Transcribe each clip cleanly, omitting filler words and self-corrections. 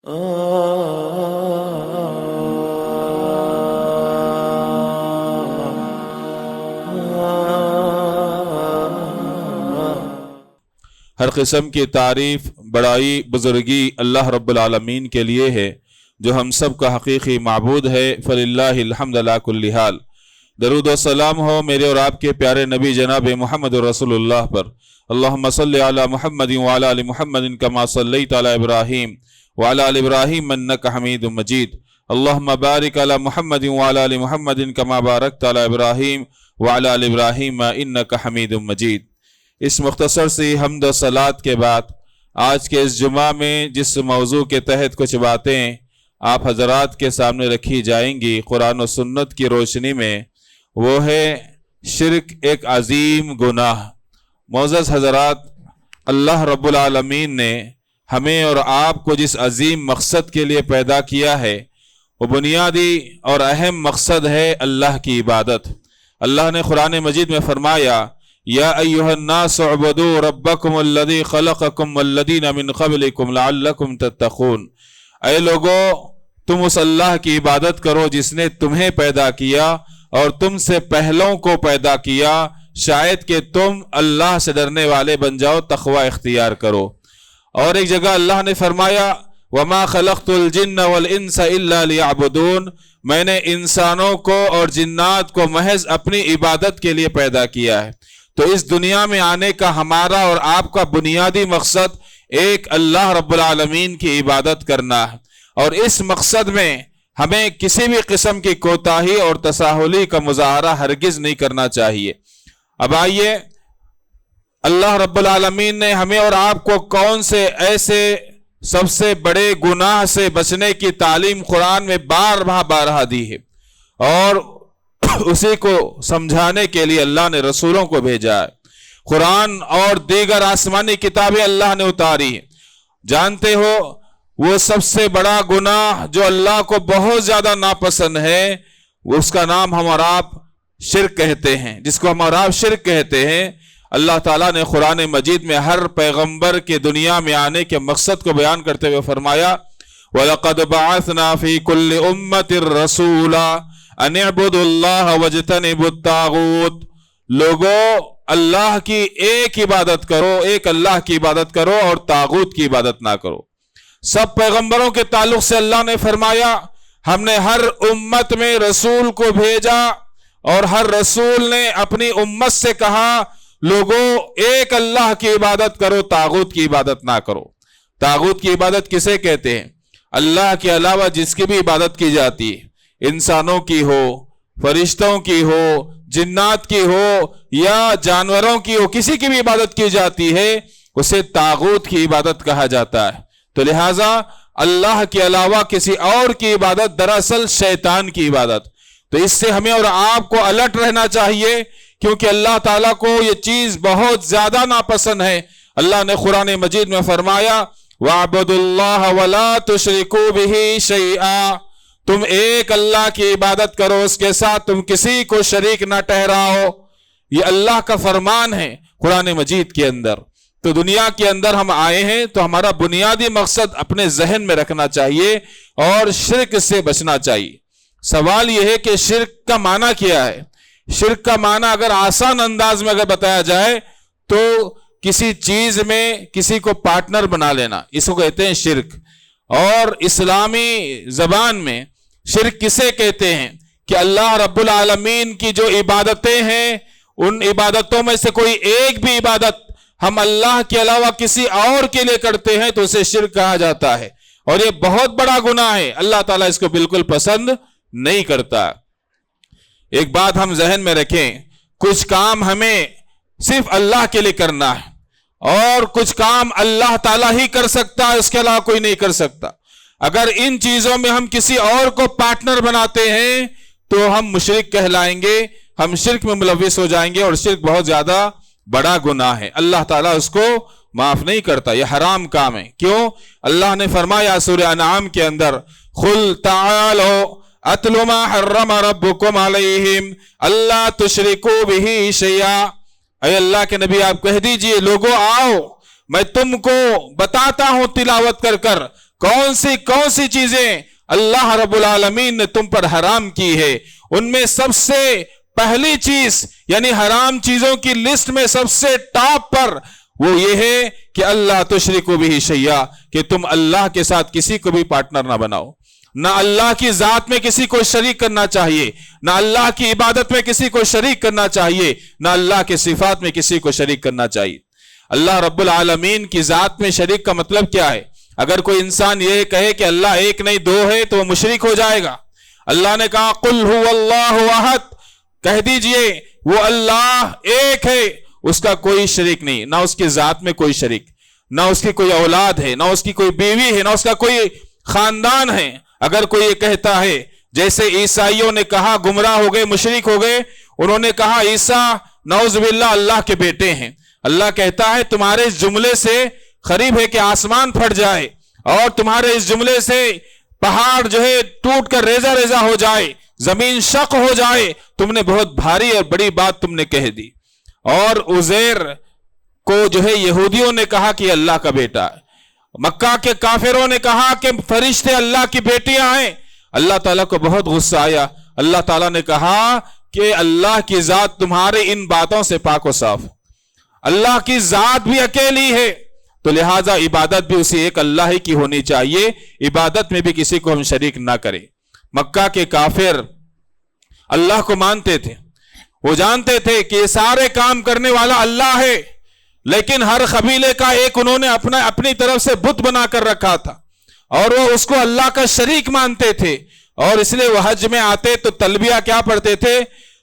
ہر قسم کی تعریف، بڑائی، بزرگی اللہ رب العالمین کے لیے ہے جو ہم سب کا حقیقی معبود ہے۔ فللہ الحمد علی کل حال۔ درود و سلام ہو میرے اور آپ کے پیارے نبی جناب محمد رسول اللہ پر۔ اللہم صلی علی محمد وعلی آل محمد کما صلیت علی ابراہیم وعلی آل ابراہیم انک حمید مجید۔ اللہم بارک علی محمد وعلی آل محمد کما بارکت علی ابراہیم وعلی آل ابراہیم انک حمید مجید۔ اس مختصر سی حمد و صلات کے بعد آج کے اس جمعہ میں جس موضوع کے تحت کچھ باتیں آپ حضرات کے سامنے رکھی جائیں گی قرآن و سنت کی روشنی میں، وہ ہے شرک ایک عظیم گناہ۔ معزز حضرات، اللہ رب العالمین نے ہمیں اور آپ کو جس عظیم مقصد کے لیے پیدا کیا ہے وہ بنیادی اور اہم مقصد ہے اللہ کی عبادت۔ اللہ نے قرآن مجید میں فرمایا، یا ایھا الناس اعبدوا ربکم الذی خلقکم والذین من قبلکم لعلکم تتقون۔ اے لوگو، تم اس اللہ کی عبادت کرو جس نے تمہیں پیدا کیا اور تم سے پہلوں کو پیدا کیا، شاید کہ تم اللہ سے ڈرنے والے بن جاؤ، تقوی اختیار کرو۔ اور ایک جگہ اللہ نے فرمایا، وَمَا خَلَقْتُ الْجِنَّ وَالْإِنسَ إِلَّا لِيَعْبُدُونَ۔ میں نے انسانوں کو اور جنات کو محض اپنی عبادت کے لیے پیدا کیا ہے۔ تو اس دنیا میں آنے کا ہمارا اور آپ کا بنیادی مقصد ایک اللہ رب العالمین کی عبادت کرنا ہے، اور اس مقصد میں ہمیں کسی بھی قسم کی کوتاہی اور تساہلی کا مظاہرہ ہرگز نہیں کرنا چاہیے۔ اب آئیے، اللہ رب العالمین نے ہمیں اور آپ کو کون سے ایسے سب سے بڑے گناہ سے بچنے کی تعلیم قرآن میں بارہا دی ہے، اور اسی کو سمجھانے کے لیے اللہ نے رسولوں کو بھیجا ہے۔ قرآن اور دیگر آسمانی کتابیں اللہ نے اتاری ہیں۔ جانتے ہو وہ سب سے بڑا گناہ جو اللہ کو بہت زیادہ ناپسند ہے، اس کا نام ہم اور آپ شرک کہتے ہیں، جس کو ہم اور آپ شرک کہتے ہیں۔ اللہ تعالیٰ نے قرآن مجید میں ہر پیغمبر کے دنیا میں آنے کے مقصد کو بیان کرتے ہوئے فرمایا، وَلَقَدْ بَعَثْنَا فِي كُلِّ أُمَّةٍ رَسُولًا أَنِ اعْبُدُوا اللَّهَ وَاجْتَنِبُوا الطَّاغُوتَ۔ لوگو، اللہ کی ایک عبادت کرو، ایک اللہ کی عبادت کرو اور طاغوت کی عبادت نہ کرو۔ سب پیغمبروں کے تعلق سے اللہ نے فرمایا، ہم نے ہر امت میں رسول کو بھیجا اور ہر رسول نے اپنی امت سے کہا، لوگو ایک اللہ کی عبادت کرو، طاغوت کی عبادت نہ کرو۔ طاغوت کی عبادت کسے کہتے ہیں؟ اللہ کے علاوہ جس کی بھی عبادت کی جاتی ہے، انسانوں کی ہو، فرشتوں کی ہو، جنات کی ہو یا جانوروں کی ہو، کسی کی بھی عبادت کی جاتی ہے اسے طاغوت کی عبادت کہا جاتا ہے۔ تو لہٰذا اللہ کے علاوہ کسی اور کی عبادت دراصل شیطان کی عبادت۔ تو اس سے ہمیں اور آپ کو الرٹ رہنا چاہیے، کیونکہ اللہ تعالیٰ کو یہ چیز بہت زیادہ ناپسند ہے۔ اللہ نے قرآن مجید میں فرمایا، وَاعْبُدُوا اللَّهَ وَلَا تُشْرِكُوا بِهِ شَيْئًا۔ تم ایک اللہ کی عبادت کرو، اس کے ساتھ تم کسی کو شریک نہ ٹھہراؤ۔ یہ اللہ کا فرمان ہے قرآن مجید کے اندر۔ تو دنیا کے اندر ہم آئے ہیں تو ہمارا بنیادی مقصد اپنے ذہن میں رکھنا چاہیے اور شرک سے بچنا چاہیے۔ سوال یہ ہے کہ شرک کا معنی کیا ہے؟ شرک کا معنی اگر آسان انداز میں اگر بتایا جائے تو کسی چیز میں کسی کو پارٹنر بنا لینا، اس کو کہتے ہیں شرک۔ اور اسلامی زبان میں شرک کسے کہتے ہیں کہ اللہ رب العالمین کی جو عبادتیں ہیں ان عبادتوں میں سے کوئی ایک بھی عبادت ہم اللہ کے علاوہ کسی اور کے لیے کرتے ہیں تو اسے شرک کہا جاتا ہے، اور یہ بہت بڑا گناہ ہے۔ اللہ تعالیٰ اس کو بالکل پسند نہیں کرتا۔ ایک بات ہم ذہن میں رکھیں، کچھ کام ہمیں صرف اللہ کے لیے کرنا ہے اور کچھ کام اللہ تعالیٰ ہی کر سکتا ہے، اس کے علاوہ کوئی نہیں کر سکتا۔ اگر ان چیزوں میں ہم کسی اور کو پارٹنر بناتے ہیں تو ہم مشرک کہلائیں گے، ہم شرک میں ملوث ہو جائیں گے، اور شرک بہت زیادہ بڑا گناہ ہے۔ اللہ تعالیٰ اس کو معاف نہیں کرتا، یہ حرام کام ہے۔ کیوں؟ اللہ نے فرمایا سورہ انعام کے اندر، قُلْ تَعَالَوْا أَتْلُ مَا حَرَّمَ رَبُّكُمْ عَلَيْهِمْ أَلَّا تُشْرِكُوا بِهِ شَيْئًا۔ اے اللہ کے نبی آپ کہہ دیجئے، لوگوں آؤ میں تم کو بتاتا ہوں تلاوت کر کر، کون سی چیزیں اللہ رب العالمین نے تم پر حرام کی ہے، ان میں سب سے پہلی چیز یعنی حرام چیزوں کی لسٹ میں سب سے ٹاپ پر وہ یہ ہے کہ اللہ تشرکوا بہ شیئا، کہ تم اللہ کے ساتھ کسی کو بھی پارٹنر نہ بناؤ. نہ اللہ کی ذات میں کسی کو شریک کرنا چاہیے، نہ اللہ کی عبادت میں کسی کو شریک کرنا چاہیے، نہ اللہ کے صفات میں کسی کو شریک کرنا چاہیے. اللہ رب العالمین کی ذات میں شریک کا مطلب کیا ہے؟ اگر کوئی انسان یہ کہے کہ اللہ ایک نہیں دو ہے تو وہ مشرک ہو جائے گا. اللہ نے کہا قل هو اللہ احد، کہہ دیجئے وہ اللہ ایک ہے، اس کا کوئی شریک نہیں، نہ اس کی ذات میں کوئی شریک، نہ اس کی کوئی اولاد ہے، نہ اس کی کوئی بیوی ہے، نہ اس کا کوئی خاندان ہے. اگر کوئی یہ کہتا ہے، جیسے عیسائیوں نے کہا، گمراہ ہو گئے، مشرک ہو گئے، انہوں نے کہا عیسیٰ نعوذ باللہ اللہ کے بیٹے ہیں. اللہ کہتا ہے تمہارے اس جملے سے قریب ہے کہ آسمان پھٹ جائے اور تمہارے اس جملے سے پہاڑ جو ہے ٹوٹ کر ریزہ ریزہ ہو جائے، زمین شق ہو جائے. تم نے بہت بھاری اور بڑی بات تم نے کہہ دی. اور عزیر کو جو ہے یہودیوں نے کہا کہ اللہ کا بیٹا ہے. مکہ کے کافروں نے کہا کہ فرشتے اللہ کی بیٹیاں ہیں. اللہ تعالیٰ کو بہت غصہ آیا. اللہ تعالیٰ نے کہا کہ اللہ کی ذات تمہارے ان باتوں سے پاک و صاف. اللہ کی ذات بھی اکیلی ہے، تو لہٰذا عبادت بھی اسی ایک اللہ ہی کی ہونی چاہیے. عبادت میں بھی کسی کو ہم شریک نہ کریں. مکہ کے کافر اللہ کو مانتے تھے، وہ جانتے تھے کہ یہ سارے کام کرنے والا اللہ ہے، لیکن ہر قبیلے کا ایک انہوں نے اپنی طرف سے بت بنا کر رکھا تھا اور وہ اس کو اللہ کا شریک مانتے تھے. اور اس لیے وہ حج میں آتے تو تلبیہ کیا پڑھتے تھے؟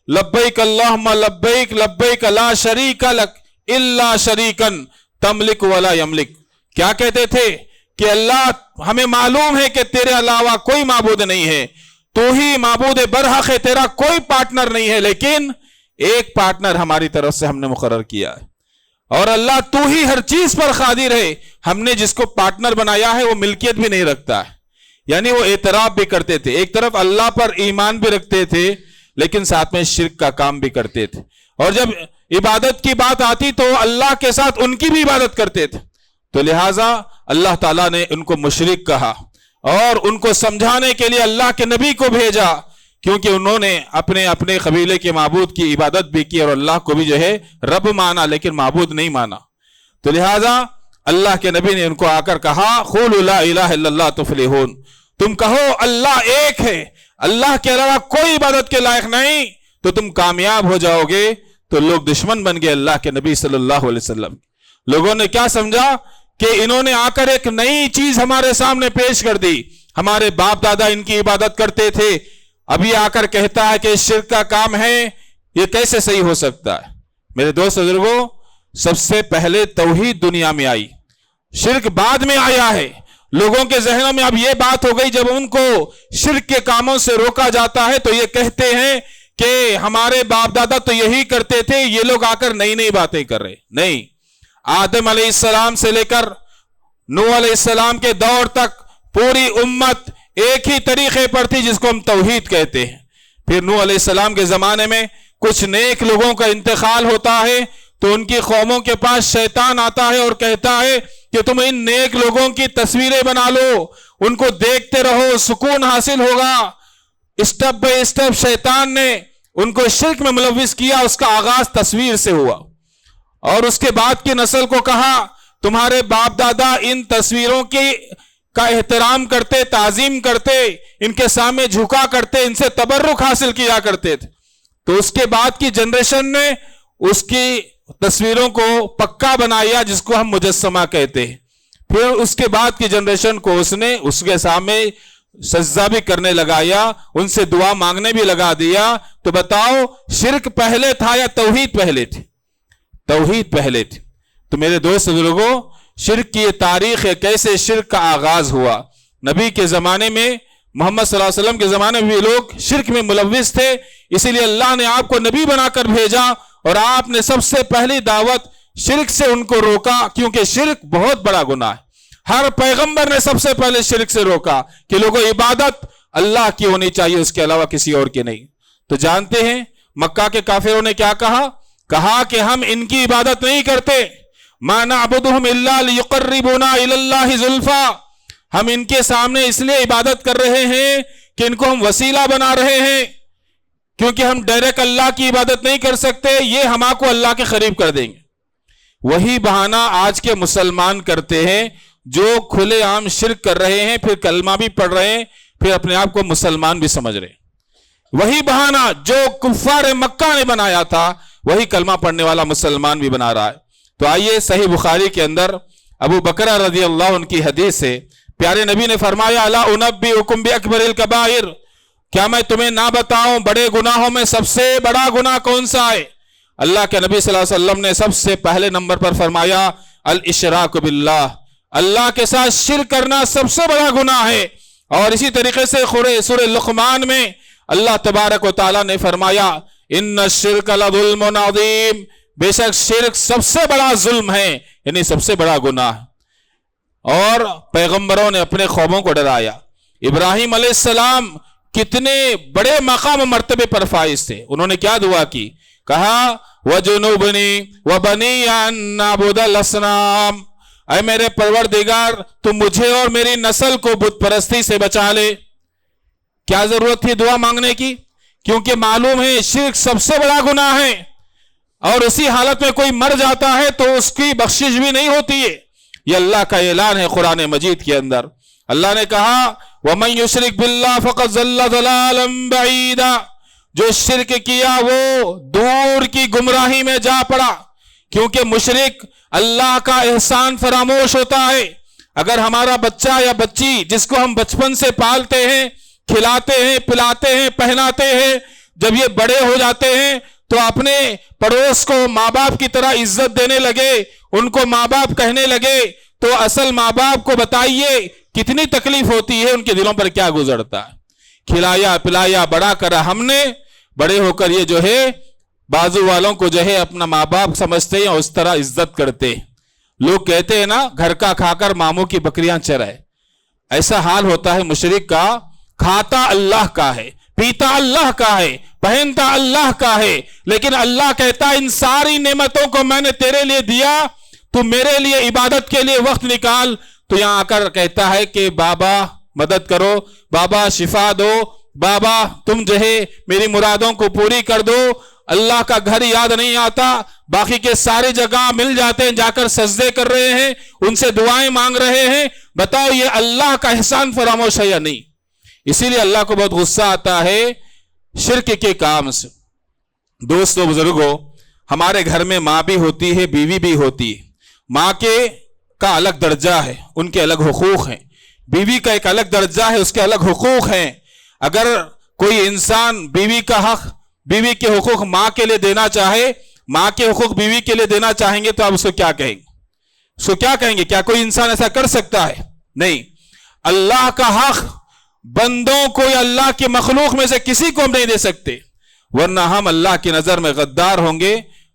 لبیک اللہم لبیک لبیک لا شریک لک الا شریکن تملک ولا یملک. کیا کہتے تھے کہ اللہ ہمیں معلوم ہے کہ تیرے علاوہ کوئی معبود نہیں ہے، تو ہی معبود برحق ہے، تیرا کوئی پارٹنر نہیں ہے، لیکن ایک پارٹنر ہماری طرف سے ہم نے مقرر کیا ہے، اور اللہ تو ہی ہر چیز پر قادر ہے. ہم نے جس کو پارٹنر بنایا ہے وہ ملکیت بھی نہیں رکھتا ہے. یعنی وہ اعتراف بھی کرتے تھے، ایک طرف اللہ پر ایمان بھی رکھتے تھے لیکن ساتھ میں شرک کا کام بھی کرتے تھے. اور جب عبادت کی بات آتی تو اللہ کے ساتھ ان کی بھی عبادت کرتے تھے. تو لہٰذا اللہ تعالیٰ نے ان کو مشرک کہا اور ان کو سمجھانے کے لیے اللہ کے نبی کو بھیجا، کیونکہ انہوں نے اپنے قبیلے کے معبود کی عبادت بھی کی اور اللہ کو بھی جو ہے رب مانا لیکن معبود نہیں مانا. تو لہٰذا اللہ کے نبی نے ان کو آ کر کہا قولوا لا الہ الا اللہ تفلحون، تم کہو اللہ ایک ہے، اللہ کے علاوہ کوئی عبادت کے لائق نہیں، تو تم کامیاب ہو جاؤ گے. تو لوگ دشمن بن گئے اللہ کے نبی صلی اللہ علیہ وسلم. لوگوں نے کیا سمجھا کہ انہوں نے آ کر ایک نئی چیز ہمارے سامنے پیش کر دی. ہمارے باپ دادا ان کی عبادت کرتے تھے، ابھی آ کر کہتا ہے کہ شرک کا کام ہے، یہ کیسے صحیح ہو سکتا ہے؟ میرے دوست بزرگوں، سب سے پہلے توحید دنیا میں آئی، شرک بعد میں آیا ہے. لوگوں کے ذہنوں میں اب یہ بات ہو گئی، جب ان کو شرک کے کاموں سے روکا جاتا ہے تو یہ کہتے ہیں کہ ہمارے باپ دادا تو یہی کرتے تھے، یہ لوگ آ کر نئی نئی باتیں کر رہے. نہیں، آدم علیہ السلام سے لے کر نوح علیہ السلام کے دور تک پوری امت ایک ہی طریقے پر تھی جس کو ہم توحید کہتے ہیں. پھر نوح علیہ السلام کے زمانے میں کچھ نیک لوگوں کا انتقال ہوتا ہے تو ان کی قوموں کے پاس شیطان آتا ہے اور کہتا ہے کہ تم ان نیک لوگوں کی تصویریں بنا لو، ان کو دیکھتے رہو، سکون حاصل ہوگا. اسٹیپ بائی اسٹیپ شیطان نے ان کو شرک میں ملوث کیا. اس کا آغاز تصویر سے ہوا اور اس کے بعد کی نسل کو کہا تمہارے باپ دادا ان تصویروں کا احترام کرتے، تعظیم کرتے، ان کے سامنے جھکا کرتے، ان سے تبرک حاصل کیا کرتے تھے. تو اس کے بعد کی جنریشن نے اس کی تصویروں کو پکا بنایا جس کو ہم مجسمہ کہتے ہیں. پھر اس کے بعد کی جنریشن کو اس نے اس کے سامنے سجدہ بھی کرنے لگایا، ان سے دعا مانگنے بھی لگا دیا. تو بتاؤ شرک پہلے تھا یا توحید پہلے تھی؟ توحید پہلے تھی. تو میرے دوست بزرگوں، شرک کی یہ تاریخ ہے، کیسے شرک کا آغاز ہوا. نبی کے زمانے میں، محمد صلی اللہ علیہ وسلم کے زمانے میں بھی لوگ شرک میں ملوث تھے، اسی لیے اللہ نے آپ کو نبی بنا کر بھیجا اور آپ نے سب سے پہلی دعوت شرک سے ان کو روکا، کیونکہ شرک بہت بڑا گناہ ہے. ہر پیغمبر نے سب سے پہلے شرک سے روکا کہ لوگوں عبادت اللہ کی ہونی چاہیے، اس کے علاوہ کسی اور کی نہیں. تو جانتے ہیں مکہ کے کافروں نے کیا کہا کہ ہم ان کی عبادت نہیں کرتے. ما نعبدهم الا ليقربونا الى الله زلفا، ہم ان کے سامنے اس لیے عبادت کر رہے ہیں کہ ان کو ہم وسیلہ بنا رہے ہیں، کیونکہ ہم ڈائریکٹ اللہ کی عبادت نہیں کر سکتے، یہ ہم کو اللہ کے قریب کر دیں گے۔ وہی بہانہ آج کے مسلمان کرتے ہیں جو کھلے عام شرک کر رہے ہیں، پھر کلمہ بھی پڑھ رہے ہیں، پھر اپنے آپ کو مسلمان بھی سمجھ رہے ہیں۔ وہی بہانہ جو کفار مکہ نے بنایا تھا، وہی کلمہ پڑھنے والا مسلمان بھی بنا رہا ہے۔ تو آئیے صحیح بخاری کے اندر ابو بکر رضی اللہ عنہ کی حدیث ہے، پیارے نبی نے فرمایا الا انبئکم باکبر الکبائر، کیا میں تمہیں نہ بتاؤں بڑے گناہوں میں سب سے بڑا گناہ کون سا ہے؟ اللہ کے نبی صلی اللہ علیہ وسلم نے سب سے پہلے نمبر پر فرمایا الاشراک باللہ، اللہ کے ساتھ شرک کرنا سب سے بڑا گناہ ہے۔ اور اسی طریقے سے سورہ لقمان میں اللہ تبارک و تعالیٰ نے فرمایا ان الشرک لظلم عظیم، بے شک شرک سب سے بڑا ظلم ہے، یعنی سب سے بڑا گناہ ہے۔ اور پیغمبروں نے اپنے قوموں کو ڈرایا۔ ابراہیم علیہ السلام کتنے بڑے مقام و مرتبے پر فائز تھے، انہوں نے کیا دعا کی؟ کہا وَجُنُوبْنِي وَبَنِيَّ أَن نَّعْبُدَ الْأَصْنَامَ، اے میرے پروردگار تو مجھے اور میری نسل کو بت پرستی سے بچا لے۔ کیا ضرورت تھی دعا مانگنے کی؟ کیونکہ معلوم ہے شرک سب سے بڑا گناہ ہے، اور اسی حالت میں کوئی مر جاتا ہے تو اس کی بخشش بھی نہیں ہوتی ہے۔ یہ اللہ کا اعلان ہے قرآن مجید کے اندر۔ اللہ نے کہا وَمَن يُشْرِكْ بِاللَّهِ فَقَدْ ضَلَّ ضَلَالًا بَعِيدًا، جو شرک کیا وہ دور کی گمراہی میں جا پڑا، کیونکہ مشرک اللہ کا احسان فراموش ہوتا ہے۔ اگر ہمارا بچہ یا بچی جس کو ہم بچپن سے پالتے ہیں، کھلاتے ہیں، پلاتے ہیں، پہناتے ہیں، جب یہ بڑے ہو جاتے ہیں تو اپنے پڑوس کو ماں باپ کی طرح عزت دینے لگے، ان کو ماں باپ کہنے لگے، تو اصل ماں باپ کو بتائیے کتنی تکلیف ہوتی ہے، ان کے دلوں پر کیا گزرتا ہے۔ کھلایا پلایا بڑا کرا ہم نے، بڑے ہو کر یہ جو ہے بازو والوں کو جو ہے اپنا ماں باپ سمجھتے ہیں اور اس طرح عزت کرتے ہیں۔ لوگ کہتے ہیں نا گھر کا کھا کر ماموں کی بکریاں چرائے، ایسا حال ہوتا ہے مشرک کا۔ کھاتا اللہ کا ہے، پیتا اللہ کا ہے، پہنتا اللہ کا ہے، لیکن اللہ کہتا ان ساری نعمتوں کو میں نے تیرے لیے دیا، تو میرے لیے عبادت کے لیے وقت نکال۔ تو یہاں آ کر کہتا ہے کہ بابا مدد کرو، بابا شفا دو، بابا تم جو ہے میری مرادوں کو پوری کر دو۔ اللہ کا گھر یاد نہیں آتا، باقی کے سارے جگہ مل جاتے ہیں، جا کر سجدے کر رہے ہیں، ان سے دعائیں مانگ رہے ہیں۔ بتاؤ یہ اللہ کا احسان فراموش ہے یا نہیں؟ اسی لیے اللہ کو بہت غصہ آتا ہے شرک کے کام سے۔ دوستو بزرگوں، ہمارے گھر میں ماں بھی ہوتی ہے، بیوی بھی ہوتی ہے۔ ماں کا الگ درجہ ہے، ان کے الگ حقوق ہیں، بیوی کا ایک الگ درجہ ہے، اس کے الگ حقوق ہیں۔ اگر کوئی انسان بیوی کا حق، بیوی کے حقوق ماں کے لیے دینا چاہے، ماں کے حقوق بیوی کے لیے دینا چاہیں گے تو آپ اس کو کیا کہیں گے؟ اس کو کیا کہیں گے؟ کیا کوئی انسان ایسا کر سکتا ہے؟ نہیں۔ اللہ کا حق بندوں کو یا اللہ کی مخلوق میں سے کسی کو ہم نہیں دے سکتے، ورنہ ہم اللہ کی نظر میں غدار ہوں گے،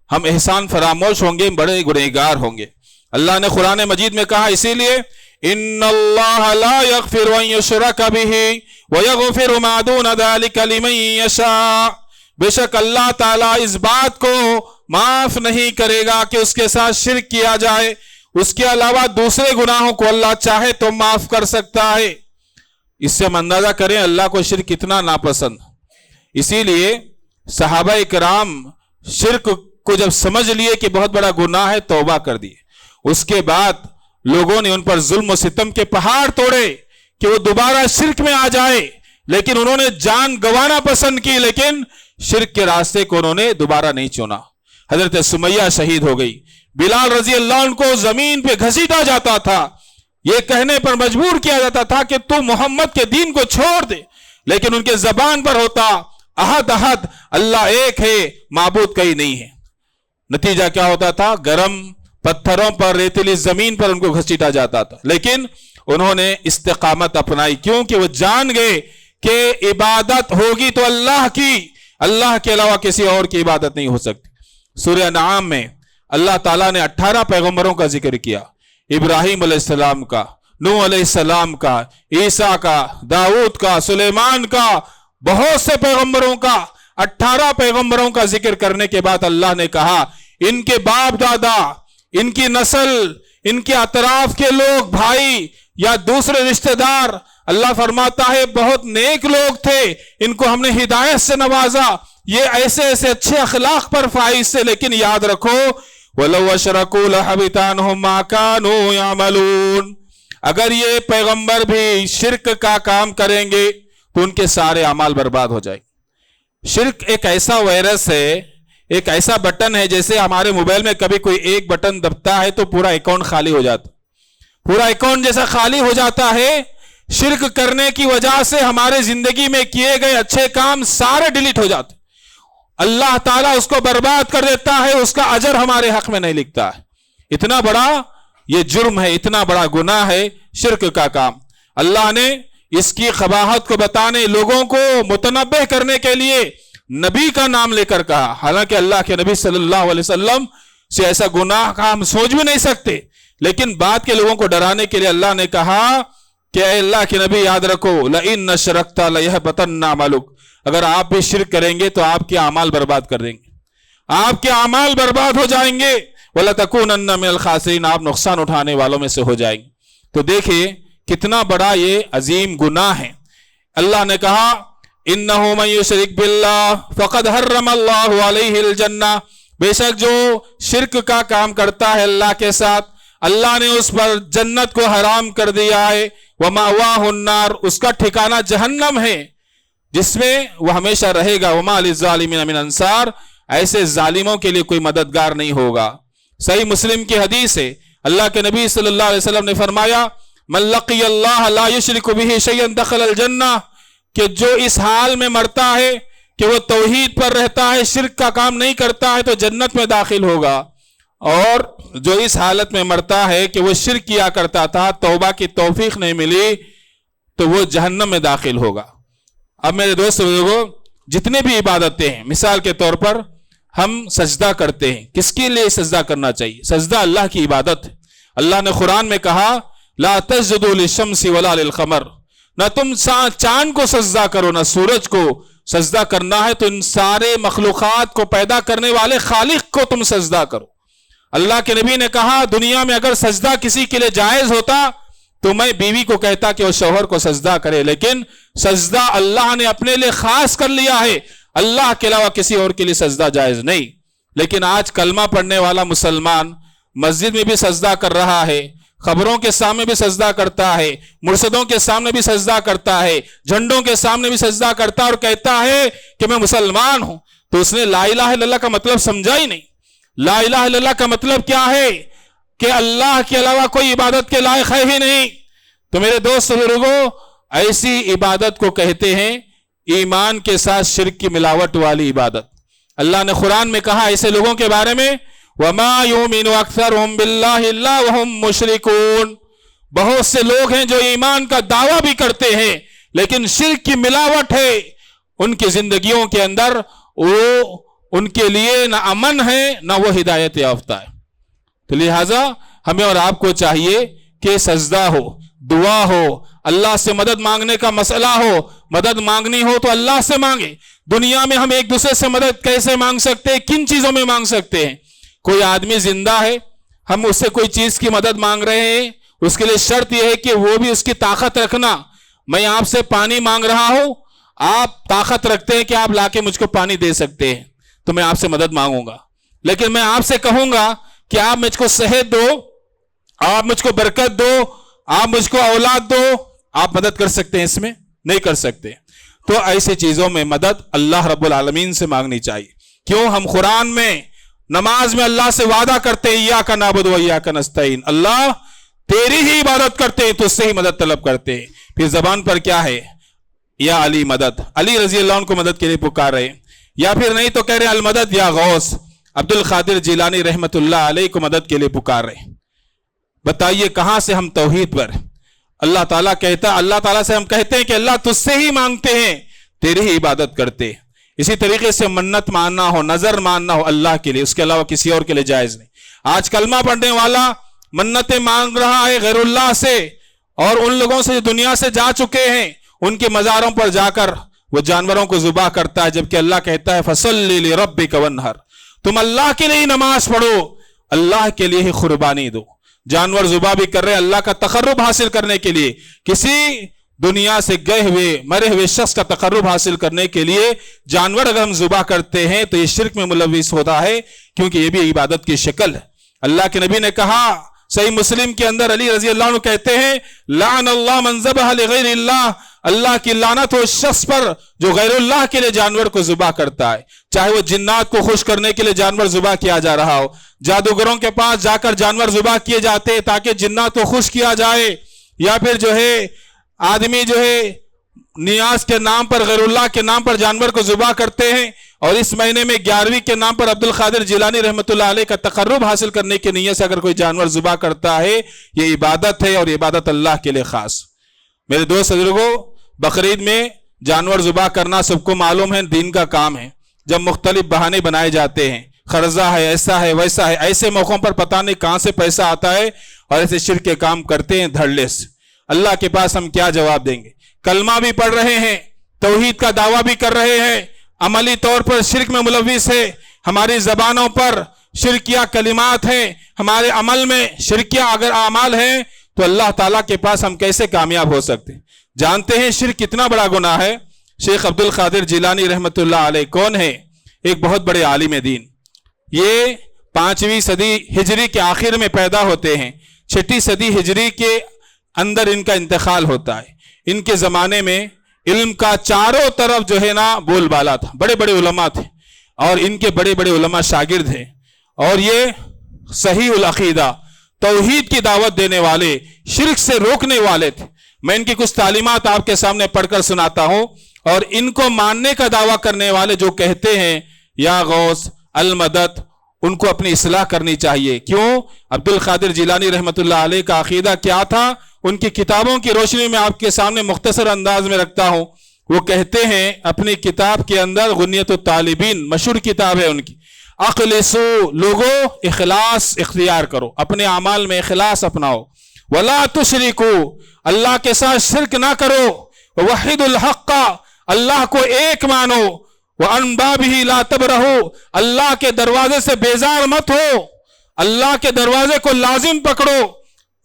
ہم احسان فراموش ہوں گے، بڑے گنہگار ہوں گے۔ اللہ نے قرآن مجید میں کہا اسی لیے ان اللہ لا یغفر ان یشرک بہ ویغفر ما دون ذلک لمن یشاء، بے شک اللہ تعالیٰ اس بات کو معاف نہیں کرے گا کہ اس کے ساتھ شرک کیا جائے، اس کے علاوہ دوسرے گناہوں کو اللہ چاہے تو معاف کر سکتا ہے۔ اس سے ہم اندازہ کریں اللہ کو شرک کتنا ناپسند۔ اسی لیے صحابہ کرام شرک کو جب سمجھ لیے کہ بہت بڑا گناہ ہے، توبہ کر دیے۔ اس کے بعد لوگوں نے ان پر ظلم و ستم کے پہاڑ توڑے کہ وہ دوبارہ شرک میں آ جائے، لیکن انہوں نے جان گنوانا پسند کی، لیکن شرک کے راستے کو انہوں نے دوبارہ نہیں چنا۔ حضرت سمیہ شہید ہو گئی، بلال رضی اللہ عنہ کو زمین پہ گھسیٹا جاتا تھا، یہ کہنے پر مجبور کیا جاتا تھا کہ تو محمد کے دین کو چھوڑ دے، لیکن ان کے زبان پر ہوتا احد احد، اللہ ایک ہے، معبود کئی نہیں ہے۔ نتیجہ کیا ہوتا تھا؟ گرم پتھروں پر، ریتیلی زمین پر ان کو گھسیٹا جاتا تھا، لیکن انہوں نے استقامت اپنائی، کیونکہ وہ جان گئے کہ عبادت ہوگی تو اللہ کی، اللہ کے علاوہ کسی اور کی عبادت نہیں ہو سکتی۔ سورہ انعام میں اللہ تعالیٰ نے 18 پیغمبروں کا ذکر کیا، ابراہیم علیہ السلام کا، نوح علیہ السلام کا، عیسیٰ کا، داؤد کا، سلیمان کا، بہت سے پیغمبروں کا۔ 18 پیغمبروں کا ذکر کرنے کے بعد اللہ نے کہا ان کے باپ دادا، ان کی نسل، ان کے اطراف کے لوگ، بھائی یا دوسرے رشتہ دار، اللہ فرماتا ہے بہت نیک لوگ تھے، ان کو ہم نے ہدایت سے نوازا، یہ ایسے ایسے اچھے اخلاق پر فائز سے، لیکن یاد رکھو وَلَوْ أَشْرَكُوا لَحَبِطَ عَنْهُمْ مَا كَانُوا يَعْمَلُونَ، اگر یہ پیغمبر بھی شرک کا کام کریں گے تو ان کے سارے اعمال برباد ہو جائیں گے۔ شرک ایک ایسا وائرس ہے، ایک ایسا بٹن ہے، جیسے ہمارے موبائل میں کبھی کوئی ایک بٹن دبتا ہے تو پورا اکاؤنٹ خالی ہو جاتا، پورا اکاؤنٹ جیسا خالی ہو جاتا ہے۔ شرک کرنے کی وجہ سے ہمارے زندگی میں کیے گئے اچھے کام سارے ڈیلیٹ ہو جاتے، اللہ تعالیٰ اس کو برباد کر دیتا ہے، اس کا اجر ہمارے حق میں نہیں لکھتا ہے۔ اتنا بڑا یہ جرم ہے، اتنا بڑا گناہ ہے شرک کا کام۔ اللہ نے اس کی قباحت کو بتانے، لوگوں کو متنبہ کرنے کے لیے نبی کا نام لے کر کہا، حالانکہ اللہ کے نبی صلی اللہ علیہ وسلم سے ایسا گناہ کا ہم سوچ بھی نہیں سکتے، لیکن بعد کے لوگوں کو ڈرانے کے لیے اللہ نے کہا کہ اے اللہ کے نبی یاد رکھو لَإِنَّ أَشْرَكْتَ لَيَحْبَطَنَّ عَمَلُكَ، اگر آپ بھی شرک کریں گے تو آپ کے اعمال برباد کر دیں گے، آپ کے اعمال برباد ہو جائیں گے، وَلَتَكُونَنَّ مِنَ الْخَاسِرِينَ، آپ نقصان اٹھانے والوں میں سے ہو جائیں گے۔ تو دیکھیں کتنا بڑا یہ عظیم گناہ ہے۔ اللہ نے کہا إِنَّهُ مَن يُشْرِكْ بِاللَّهِ فَقَدْ حَرَّمَ اللَّهُ عَلَيْهِ الْجَنَّةَ، بے شک جو شرک کا کام کرتا ہے اللہ کے ساتھ، اللہ نے اس پر جنت کو حرام کر دیا ہے، وَمَأْوَاهُ النَّارُ، اس کا ٹھکانہ جہنم ہے جس میں وہ ہمیشہ رہے گا، وَمَا لِلظَّالِمِينَ مِنْ أَنصَارٍ، ایسے ظالموں کے لیے کوئی مددگار نہیں ہوگا۔ صحیح مسلم کی حدیث ہے، اللہ کے نبی صلی اللہ علیہ وسلم نے فرمایا مَن لَقِيَ اللَّهَ لَا يُشْرِكُ بِهِ شَيْئًا دَخَلَ الْجَنَّةَ، کہ جو اس حال میں مرتا ہے کہ وہ توحید پر رہتا ہے، شرک کا کام نہیں کرتا ہے، تو جنت میں داخل ہوگا، اور جو اس حالت میں مرتا ہے کہ وہ شرک کیا کرتا تھا، توبہ کی توفیق نہیں ملی، تو وہ جہنم میں داخل ہوگا۔ اب میرے دوست لوگوں، جتنے بھی عبادتیں ہیں، مثال کے طور پر ہم سجدہ کرتے ہیں، کس کے لیے سجدہ کرنا چاہیے؟ سجدہ اللہ کی عبادت ہے۔ اللہ نے قرآن میں کہا لا تسجدوا للشمس ولا للقمر، نہ تم چاند کو سجدہ کرو نہ سورج کو، سجدہ کرنا ہے تو ان سارے مخلوقات کو پیدا کرنے والے خالق کو تم سجدہ کرو۔ اللہ کے نبی نے کہا دنیا میں اگر سجدہ کسی کے لیے جائز ہوتا تو میں بیوی کو کہتا کہ وہ شوہر کو سجدہ کرے، لیکن سجدہ اللہ نے اپنے لیے خاص کر لیا ہے، اللہ کے علاوہ کسی اور کے لیے سجدہ جائز نہیں۔ لیکن آج کلمہ پڑھنے والا مسلمان مسجد میں بھی سجدہ کر رہا ہے، خبروں کے سامنے بھی سجدہ کرتا ہے، مرشدوں کے سامنے بھی سجدہ کرتا ہے، جھنڈوں کے سامنے بھی سجدہ کرتا ہے، اور کہتا ہے کہ میں مسلمان ہوں۔ تو اس نے لا الہ الا اللہ کا مطلب سمجھا ہی نہیں۔ لا الہ الا اللہ کا مطلب کیا ہے؟ کہ اللہ کے علاوہ کوئی عبادت کے لائق ہے ہی نہیں۔ تو میرے دوست بزرگوں، ایسی عبادت کو کہتے ہیں ایمان کے ساتھ شرک کی ملاوٹ والی عبادت۔ اللہ نے قرآن میں کہا ایسے لوگوں کے بارے میں وَمَا يُؤْمِنُ أَكْثَرُهُمْ بِاللَّهِ إِلَّا وَهُمْ مُشْرِكُونَ، بہت سے لوگ ہیں جو ایمان کا دعویٰ بھی کرتے ہیں لیکن شرک کی ملاوٹ ہے ان کی زندگیوں کے اندر، وہ ان کے لیے نہ امن ہے نہ وہ ہدایت یافتہ ہے۔ تو لہٰذا ہمیں اور آپ کو چاہیے کہ سجدہ ہو، دعا ہو، اللہ سے مدد مانگنے کا مسئلہ ہو، مدد مانگنی ہو تو اللہ سے مانگے۔ دنیا میں ہم ایک دوسرے سے مدد کیسے مانگ سکتے ہیں؟ کن چیزوں میں مانگ سکتے ہیں؟ کوئی آدمی زندہ ہے، ہم اس سے کوئی چیز کی مدد مانگ رہے ہیں، اس کے لیے شرط یہ ہے کہ وہ بھی اس کی طاقت رکھنا۔ میں آپ سے پانی مانگ رہا ہوں، آپ طاقت رکھتے ہیں کہ آپ لا کے مجھ کو پانی دے سکتے ہیں، تو میں آپ سے مدد مانگوں گا۔ لیکن میں آپ سے کہوں گا کہ آپ مجھ کو صحت دو، آپ مجھ کو برکت دو، آپ مجھ کو اولاد دو، آپ مدد کر سکتے ہیں؟ اس میں نہیں کر سکتے۔ تو ایسے چیزوں میں مدد اللہ رب العالمین سے مانگنی چاہیے۔ کیوں؟ ہم قرآن میں نماز میں اللہ سے وعدہ کرتے ہیں ایاک نعبد و ایاک نستعین، اللہ تیری ہی عبادت کرتے ہیں، تو اس سے ہی مدد طلب کرتے ہیں۔ پھر زبان پر کیا ہے؟ یا علی مدد، علی رضی اللہ عنہ کو مدد کے لیے پکار رہے ہیں، یا پھر نہیں تو کہہ رہے المدد یا غوث، عبد القادر جیلانی رحمت اللہ علیہ کو مدد کے لیے پکار رہے ہیں۔ بتائیے کہاں سے ہم توحید پر؟ اللہ تعالیٰ کہتا، اللہ تعالیٰ سے ہم کہتے ہیں کہ اللہ تجھ سے ہی مانگتے ہیں، تیری ہی عبادت کرتے ہیں۔ اسی طریقے سے منت ماننا ہو، نظر ماننا ہو اللہ کے لیے، اس کے علاوہ کسی اور کے لیے جائز نہیں۔ آج کلمہ پڑھنے والا منتیں مانگ رہا ہے غیر اللہ سے، اور ان لوگوں سے جو دنیا سے جا چکے ہیں ان کے مزاروں پر جا کر وہ جانوروں کو ذبح کرتا ہے، جبکہ اللہ کہتا ہے فَصَلِّ لِرَبِّكَ وَانْحَرْ، تم اللہ کے لیے ہی نماز پڑھو، اللہ کے لیے ہی قربانی دو۔ جانور ذبح بھی کر رہے ہیں اللہ کا تقرب حاصل کرنے کے لیے، کسی دنیا سے گئے ہوئے مرے ہوئے شخص کا تقرب حاصل کرنے کے لیے جانور اگر ہم ذبح کرتے ہیں تو یہ شرک میں ملوث ہوتا ہے، کیونکہ یہ بھی عبادت کی شکل ہے۔ اللہ کے نبی نے کہا صحیح مسلم کے اندر، علی رضی اللہ عنہ کہتے ہیں لعن اللہ من ذبح لغیر اللہ، اللہ کی لعنت ہو اس شخص پر جو غیر اللہ کے لیے جانور کو ذبح کرتا ہے، چاہے وہ جنات کو خوش کرنے کے لیے جانور ذبح کیا جا رہا ہو، جادوگروں کے پاس جا کر جانور ذبح کیے جاتے ہیں تاکہ جنات کو خوش کیا جائے، یا پھر جو ہے آدمی جو ہے نیاز کے نام پر غیر اللہ کے نام پر جانور کو ذبح کرتے ہیں، اور اس مہینے میں 11ویں کے نام پر عبد القادر جیلانی رحمۃ اللہ علیہ کا تقرب حاصل کرنے کی نیت سے اگر کوئی جانور ذبح کرتا ہے یہ عبادت ہے، اور عبادت اللہ کے لیے خاص۔ میرے دوست بزرگوں، بقرعید میں جانور ذبح کرنا سب کو معلوم ہے دین کا کام ہے۔ جب مختلف بہانے بنائے جاتے ہیں، قرضہ ہے، ایسا ہے، ویسا ہے، ایسے موقعوں پر پتہ نہیں کہاں سے پیسہ آتا ہے اور ایسے شرک کے کام کرتے ہیں دھڑلے سے۔ اللہ کے پاس ہم کیا جواب دیں گے؟ کلمہ بھی پڑھ رہے ہیں، توحید کا دعویٰ بھی کر رہے ہیں، عملی طور پر شرک میں ملوث ہے، ہماری زبانوں پر شرکیہ کلمات ہیں، ہمارے عمل میں شرکیہ اگر اعمال ہیں تو اللہ تعالیٰ کے پاس ہم کیسے کامیاب ہو سکتے ہیں؟ جانتے ہیں شرک کتنا بڑا گناہ ہے؟ شیخ عبد القادر جیلانی رحمۃ اللہ علیہ کون ہے؟ ایک بہت بڑے عالم دین، یہ 5ویں صدی ہجری کے آخر میں پیدا ہوتے ہیں، 6 صدی ہجری کے اندر ان کا انتقال ہوتا ہے۔ ان کے زمانے میں علم کا چاروں طرف جو ہے نا بول بالا تھا، بڑے بڑے علماء تھے اور ان کے بڑے بڑے علماء شاگرد ہیں، اور یہ صحیح العقیدہ توحید کی دعوت دینے والے، شرک سے روکنے والے تھے۔ میں ان کی کچھ تعلیمات آپ کے سامنے پڑھ کر سناتا ہوں، اور ان کو ماننے کا دعویٰ کرنے والے جو کہتے ہیں یا غوث المدد، ان کو اپنی اصلاح کرنی چاہیے۔ کیوں؟ عبد القادر جیلانی رحمۃ اللہ علیہ کا عقیدہ کیا تھا؟ ان کی کتابوں کی روشنی میں آپ کے سامنے مختصر انداز میں رکھتا ہوں۔ وہ کہتے ہیں اپنی کتاب کے اندر، غنیت الطالبین مشہور کتاب ہے ان کی، اخلصو، لوگو اخلاص اختیار کرو، اپنے اعمال میں اخلاص اپناؤ، ولا تشرکو، اللہ کے ساتھ شرک نہ کرو، وحید الحق، اللہ کو ایک مانو، وَعَنْ بَابِهِ لَا تَبْرَحُوا، اللہ کے دروازے سے بیزار مت ہو، اللہ کے دروازے کو لازم پکڑو،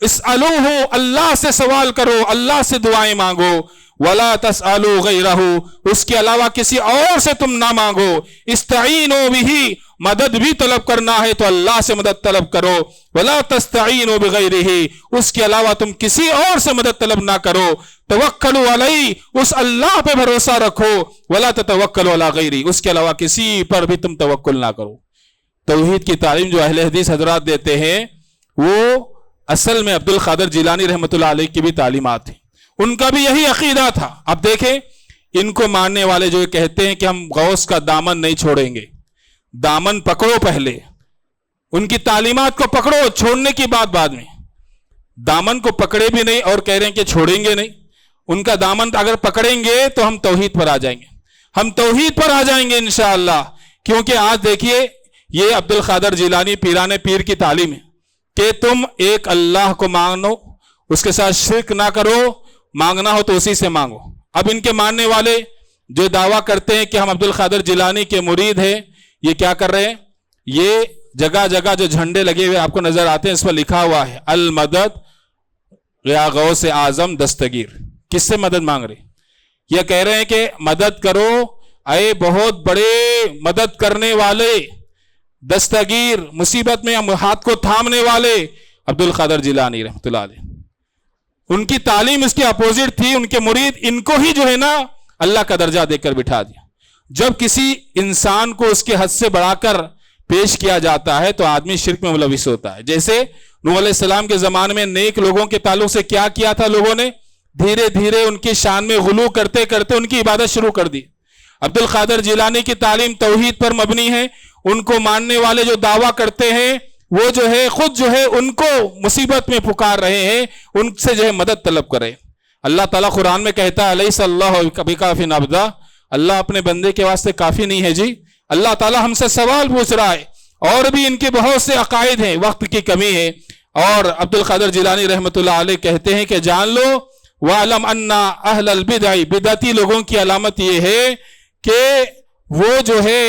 اسألوہ، اللہ سے سوال کرو، اللہ سے دعائیں مانگو، وَلَا تَسْأَلُوا غَيْرَهُ، اس کے علاوہ کسی اور سے تم نہ مانگو، استعینوا بِهِ، مدد بھی طلب کرنا ہے تو اللہ سے مدد طلب کرو، وَلَا تَسْتَعِينُوا بِغَيْرِهِ، اس کے علاوہ تم کسی اور سے مدد طلب نہ کرو، توکلوا علیہ، اس اللہ پہ بھروسہ رکھو، وَلَا تَتَوَكَّلُوا عَلَىٰ غَيْرِهِ، اس کے علاوہ کسی پر بھی تم توکل نہ کرو۔ توحید کی تعلیم جو اہل حدیث حضرات دیتے ہیں وہ اصل میں عبد القادر جیلانی رحمۃ اللہ علیہ کی بھی تعلیمات ہیں، ان کا بھی یہی عقیدہ تھا۔ اب دیکھیں ان کو ماننے والے جو کہتے ہیں کہ ہم غوث کا دامن نہیں چھوڑیں گے، دامن پکڑو، پہلے ان کی تعلیمات کو پکڑو، چھوڑنے کی بات بعد میں۔ دامن کو پکڑے بھی نہیں اور کہہ رہے ہیں کہ چھوڑیں گے نہیں، ان کا دامن اگر پکڑیں گے تو ہم توحید پر آ جائیں گے، ہم توحید پر آ جائیں گے انشاءاللہ۔ کیونکہ آج دیکھیے یہ عبد القادر جیلانی پیران پیر کی تعلیم ہے کہ تم ایک اللہ کو مانو، اس کے ساتھ شرک نہ کرو، مانگنا ہو تو اسی سے مانگو۔ اب ان کے ماننے والے جو دعویٰ کرتے ہیں کہ ہم عبد القادر جیلانی کے مرید ہیں، یہ کیا کر رہے ہیں؟ یہ جگہ جگہ جو جھنڈے لگے ہوئے آپ کو نظر آتے ہیں، اس پر لکھا ہوا ہے المدد یا غوث اعظم دستگیر۔ کس سے مدد مانگ رہے؟ یہ کہہ رہے ہیں کہ مدد کرو اے بہت بڑے مدد کرنے والے، دستگیر، مصیبت میں ہاتھ کو تھامنے والے عبد القادر جیلانی رحمۃ اللہ علیہ۔ ان کی تعلیم اس کی اپوزٹ تھی، ان کے مرید ان کو ہی جو ہے نا اللہ کا درجہ دے کر بٹھا دیا۔ جب کسی انسان کو اس کے حد سے بڑھا کر پیش کیا جاتا ہے تو آدمی شرک میں ملوث ہوتا ہے۔ جیسے نوح علیہ السلام کے زمانے میں نیک لوگوں کے تعلق سے کیا کیا تھا لوگوں نے؟ دھیرے دھیرے ان کی شان میں غلو کرتے کرتے ان کی عبادت شروع کر دی۔ عبد القادر جیلانی کی تعلیم توحید پر مبنی ہے، ان کو ماننے والے جو دعویٰ کرتے ہیں وہ جو ہے خود جو ہے ان کو مصیبت میں پکار رہے ہیں، ان سے جو ہے مدد طلب کرے۔ اللہ تعالیٰ قرآن میں کہتا ہے الیس اللہ بکافٍ عبدہ، اللہ اپنے بندے کے واسطے کافی نہیں ہے جی۔ اللہ تعالیٰ ہم سے سوال پوچھ رہا ہے، اور بھی ان کے بہت سے عقائد ہیں، وقت کی کمی ہے۔ اور عبد القادر جیلانی رحمۃ اللہ علیہ کہتے ہیں کہ جان لو وَعْلَمْ أَنَّ أَهْلَ الْبِدْعِ، بدعتی لوگوں کی علامت یہ ہے کہ وہ جو ہے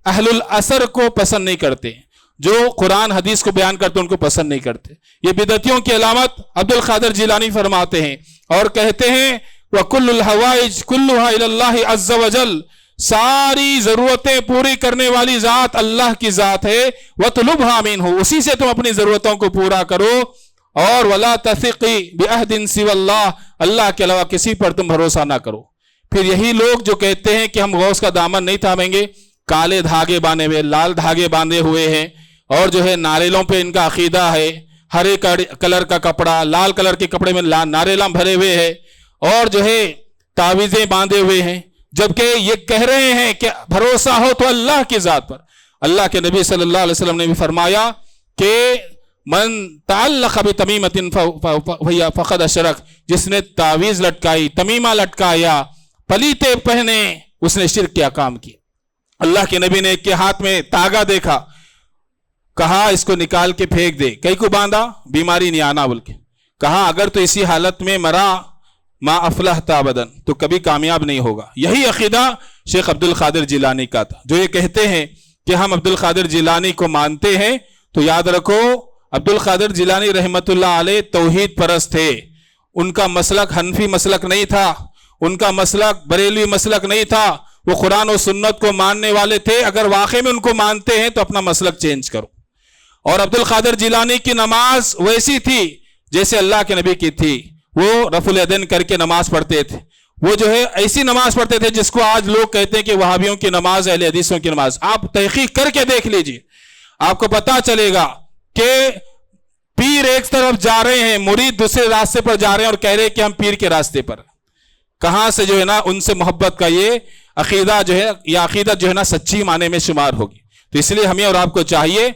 اہل الاثر کو پسند نہیں کرتے، جو قرآن حدیث کو بیان کرتے ان کو پسند نہیں کرتے. یہ بدعتیوں کی علامت عبد القادر جیلانی فرماتے ہیں اور کہتے ہیں وَكُلُّ الْحَوَائِجِ كُلُّهَا إِلَى اللَّهِ عَزَّ وَجَلَّ، ساری ضرورتیں پوری کرنے والی ذات اللہ کی ذات ہے. وَطْلُبْهَا مِنْهُ، اسی سے تم اپنی ضرورتوں کو پورا کرو. اور وَلَا تَثِقِ بِأَحْدٍ سِوَى اللَّهِ، اللہ کے علاوہ کسی پر تم بھروسہ نہ کرو. پھر یہی لوگ جو کہتے ہیں کہ ہم غوث کا دامن نہیں تھامیں گے، کالے دھاگے باندھے ہوئے، لال دھاگے باندھے ہوئے ہیں، اور جو ہے ناریلوں پہ ان کا عقیدہ ہے، ہرے کلر کا کپڑا، لال کلر کے کپڑے میں ناریلاں بھرے ہوئے ہیں، اور جو ہے تعویذیں باندھے ہوئے ہیں، جبکہ یہ کہہ رہے ہیں کہ بھروسہ ہو تو اللہ کی ذات پر. اللہ کے نبی صلی اللہ علیہ وسلم نے بھی فرمایا کہ من تعلق بتمیمۃ فقد اشرک، جس نے تعویذ لٹکائی، تمیمہ لٹکایا، پلیتے پہنے، اس نے شرک کیا کام کیا. اللہ کے نبی نے ایک کے ہاتھ میں تاگا دیکھا، کہا اس کو نکال کے پھینک دے. کئی کو باندھا، بیماری نہیں آنا بول کے. کہا اگر تو اسی حالت میں مرا ما افلحت ابدا، تو کبھی کامیاب نہیں ہوگا. یہی عقیدہ شیخ عبد القادر جیلانی کا تھا. جو یہ کہتے ہیں کہ ہم عبد القادر جیلانی کو مانتے ہیں، تو یاد رکھو عبد القادر جیلانی رحمت اللہ علیہ توحید پرست تھے. ان کا مسلک حنفی مسلک نہیں تھا، ان کا مسلک بریلوی مسلک نہیں تھا. وہ قرآن و سنت کو ماننے والے تھے. اگر واقعی میں ان کو مانتے ہیں تو اپنا مسلک چینج کرو. اور عبد القادر جیلانی کی نماز ویسی تھی جیسے اللہ کے نبی کی تھی. وہ رفع الیدین کر کے نماز پڑھتے تھے. وہ جو ہے ایسی نماز پڑھتے تھے جس کو آج لوگ کہتے ہیں کہ وہابیوں کی نماز، اہل حدیثوں کی نماز. آپ تحقیق کر کے دیکھ لیجئے، آپ کو پتا چلے گا کہ پیر ایک طرف جا رہے ہیں، مرید دوسرے راستے پر جا رہے ہیں اور کہہ رہے ہیں کہ ہم پیر کے راستے پر. کہاں سے جو ہے نا ان سے محبت کا یہ عقیدہ جو ہے، یہ عقیدت جو ہے نا سچی معنی میں شمار ہوگی. تو اس لیے ہمیں اور آپ کو چاہیے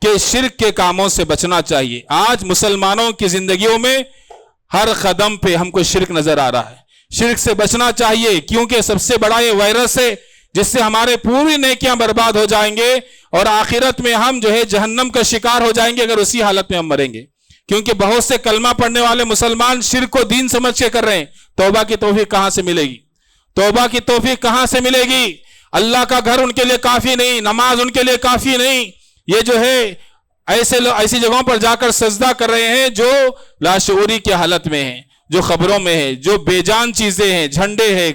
کہ شرک کے کاموں سے بچنا چاہیے. آج مسلمانوں کی زندگیوں میں ہر قدم پہ ہم کو شرک نظر آ رہا ہے. شرک سے بچنا چاہیے، کیونکہ سب سے بڑا یہ وائرس ہے جس سے ہمارے پوری نیکیاں برباد ہو جائیں گے اور آخرت میں ہم جو ہے جہنم کا شکار ہو جائیں گے اگر اسی حالت میں ہم مریں گے. کیونکہ بہت سے کلمہ پڑھنے والے مسلمان شرک کو دین سمجھ کے کر رہے ہیں. توبہ کی توفیق کہاں سے ملے گی؟ توبہ کی توفیق کہاں سے ملے گی؟ اللہ کا گھر ان کے لیے کافی نہیں، نماز ان کے لیے کافی نہیں. یہ جو ہے ایسی جگہوں پر جا کر سجدہ کر رہے ہیں جو لاشعوری کی حالت میں ہیں، جو خبروں میں ہے، جو بے جان چیزیں ہیں، جھنڈے ہیں،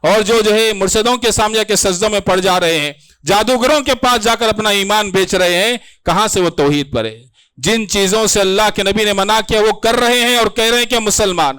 اور جو ہے مرشدوں کے سامنے جا کے سجدوں میں پڑ جا رہے ہیں، جادوگروں کے پاس جا کر اپنا ایمان بیچ رہے ہیں. کہاں سے وہ توحید پر ہے؟ جن چیزوں سے اللہ کے نبی نے منع کیا وہ کر رہے ہیں اور کہہ رہے ہیں کہ مسلمان.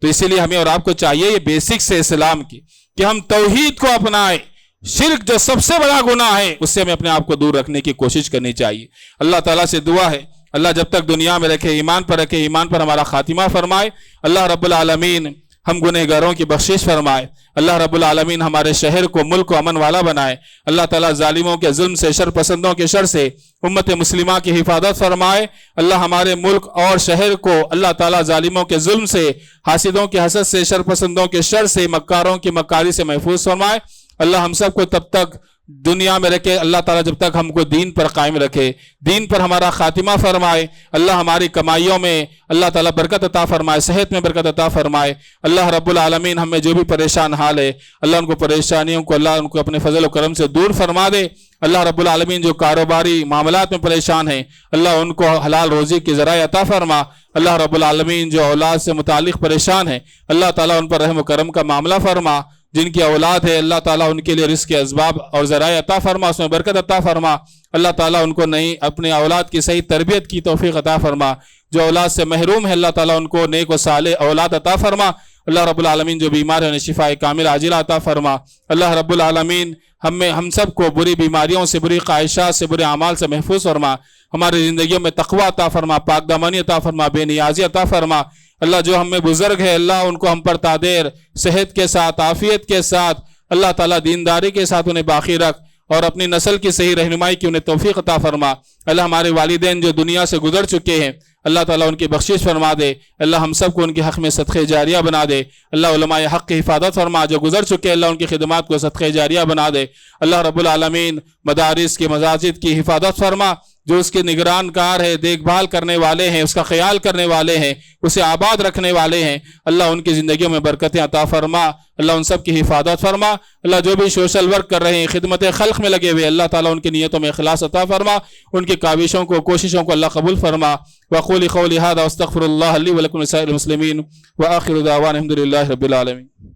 تو اسی لیے ہمیں اور آپ کو چاہیے یہ بیسکس ہے اسلام کی کہ ہم توحید کو اپنائیں. شرک جو سب سے بڑا گناہ ہے اس سے ہمیں اپنے آپ کو دور رکھنے کی کوشش کرنی چاہیے. اللہ تعالیٰ سے دعا ہے اللہ جب تک دنیا میں رکھے، ایمان پر رکھے، ایمان پر ہمارا خاتمہ فرمائے. اللہ رب العالمین ہم گنہگاروں کی بخشش فرمائے. اللہ رب العالمین ہمارے شہر کو، ملک کو امن والا بنائے. اللہ تعالیٰ ظالموں کے ظلم سے، شر پسندوں کے شر سے امت مسلمہ کی حفاظت فرمائے. اللہ ہمارے ملک اور شہر کو اللہ تعالیٰ ظالموں کے ظلم سے، حاسدوں کے حسد سے، شر پسندوں کے شر سے، مکاروں کی مکاری سے محفوظ فرمائے. اللہ ہم سب کو تب تک دنیا میں رکھے، اللہ تعالیٰ جب تک ہم کو دین پر قائم رکھے، دین پر ہمارا خاتمہ فرمائے. اللہ ہماری کمائیوں میں اللہ تعالیٰ برکت عطا فرمائے، صحت میں برکت عطا فرمائے. اللہ رب العالمین ہم میں جو بھی پریشان حال ہے اللہ ان کو پریشانیوں کو اللہ ان کو اپنے فضل و کرم سے دور فرما دے. اللہ رب العالمین جو کاروباری معاملات میں پریشان ہیں اللہ ان کو حلال روزی کے ذرائع عطا فرما. اللہ رب العالمین جو اولاد سے متعلق پریشان ہیں اللہ تعالیٰ ان پر رحم و کرم کا معاملہ فرما. جن کی اولاد ہے اللہ تعالیٰ ان کے لیے رزق کے اسباب اور ذرائع عطا فرما، اس میں برکت عطا فرما. اللہ تعالیٰ ان کو نئی اپنے اولاد کی صحیح تربیت کی توفیق عطا فرما. جو اولاد سے محروم ہے اللہ تعالیٰ ان کو نیک و صالح اولاد عطا فرما. اللہ رب العالمین جو بیمار ہے انہیں شفاء کامل عاجلہ عطا فرما. اللہ رب العالمین ہم سب کو بری بیماریوں سے، بری خواہشات سے، برے اعمال سے محفوظ فرما. ہماری زندگیوں میں تقوی عطا فرما، پاک دامنی عطا فرما، بے نیازی عطا فرما. اللہ جو ہم میں بزرگ ہے اللہ ان کو ہم پر تادیر صحت کے ساتھ، عافیت کے ساتھ، اللہ تعالیٰ دینداری کے ساتھ انہیں باقی رکھ اور اپنی نسل کی صحیح رہنمائی کی انہیں توفیق عطا فرما. اللہ ہمارے والدین جو دنیا سے گزر چکے ہیں اللہ تعالیٰ ان کی بخشش فرما دے. اللہ ہم سب کو ان کے حق میں صدقہ جاریہ بنا دے. اللہ علماء حق کی حفاظت فرما، جو گزر چکے اللہ ان کی خدمات کو صدقہ جاریہ بنا دے. اللہ رب العالمین مدارس کی، مساجد کی حفاظت فرما. جو اس کے نگران کار ہے، دیکھ بھال کرنے والے ہیں، اس کا خیال کرنے والے ہیں، اسے آباد رکھنے والے ہیں، اللہ ان کی زندگیوں میں برکتیں عطا فرما، اللہ ان سب کی حفاظت فرما۔ اللہ جو بھی سوشل ورک کر رہے ہیں، خدمت خلق میں لگے ہوئے، اللہ تعالیٰ ان کی نیتوں میں اخلاص عطا فرما، ان کی کاوشوں کو، کوششوں کو اللہ قبول فرما۔ وقول قولی ھذا واستغفر اللہ لی ولکم ولسائر المسلمین وآخر دعوانا الحمد للہ رب العالمین۔